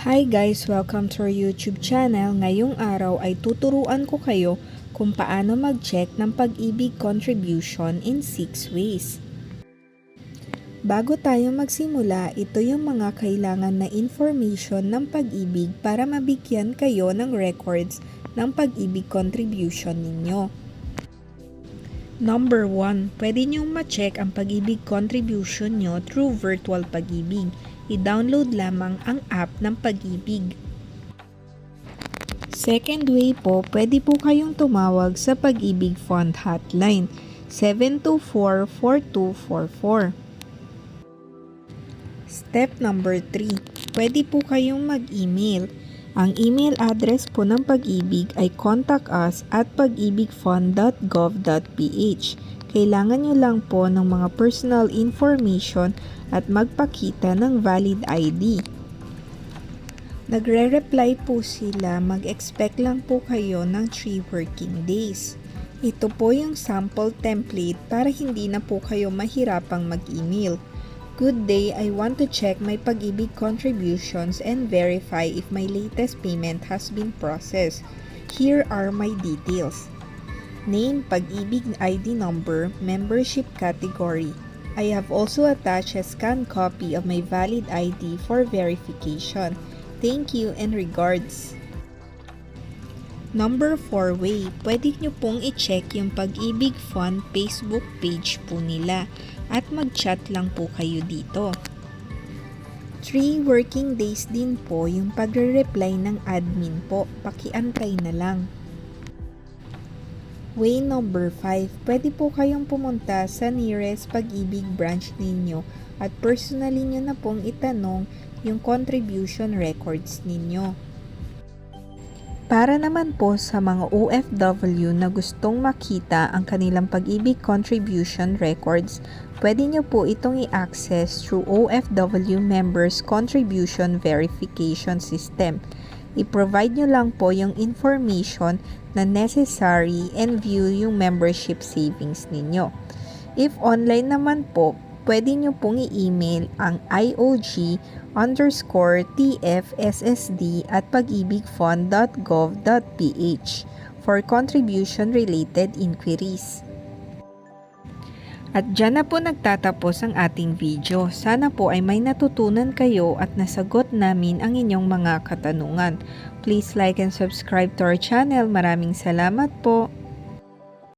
Hi guys! Welcome to our YouTube channel. Ngayong araw ay tuturuan ko kayo kung paano mag-check ng pag-ibig contribution in 6 ways. Bago tayo magsimula, ito yung mga kailangan na information ng pag-ibig para mabigyan kayo ng records ng pag-ibig contribution ninyo. Number 1, pwede niyong ma-check ang pag-ibig contribution nyo through virtual pag-ibig. I-download lamang ang app ng pag-ibig. Second way po, pwede po kayong tumawag sa Pag-ibig Fund Hotline 724-4244. Step number 3, pwede po kayong mag-email. Ang email address po ng Pag-ibig ay contactus@pagibigfund.gov.ph. Kailangan nyo lang po ng mga personal information at magpakita ng valid ID. Nagre-reply po sila, mag-expect lang po kayo ng 3 working days. Ito po yung sample template para hindi na po kayo mahirapang mag-email. Good day, I want to check my Pag-ibig contributions and verify if my latest payment has been processed. Here are my details. Name, Pag-ibig ID number, membership category. I have also attached a scanned copy of my valid ID for verification. Thank you and regards. Number 4 way, pwede nyo pong i-check yung Pag-ibig Fund Facebook page po nila at mag-chat lang po kayo dito. 3 working days din po yung pagre-reply ng admin po, pakiantay na lang. Way number 5, pwede po kayong pumunta sa nearest Pag-ibig branch ninyo at personally nyo na pong itanong yung contribution records ninyo. Para naman po sa mga OFW na gustong makita ang kanilang Pag-ibig contribution records, pwede nyo po itong i-access through OFW Members Contribution Verification System. I-provide nyo lang po yung information na necessary and view yung membership savings ninyo. If online naman po, pwede nyo pong i-email ang iog_tfssd@pagibigfund.gov.ph for contribution-related inquiries. At dyan na po nagtatapos ang ating video. Sana po ay may natutunan kayo at nasagot namin ang inyong mga katanungan. Please like and subscribe to our channel. Maraming salamat po!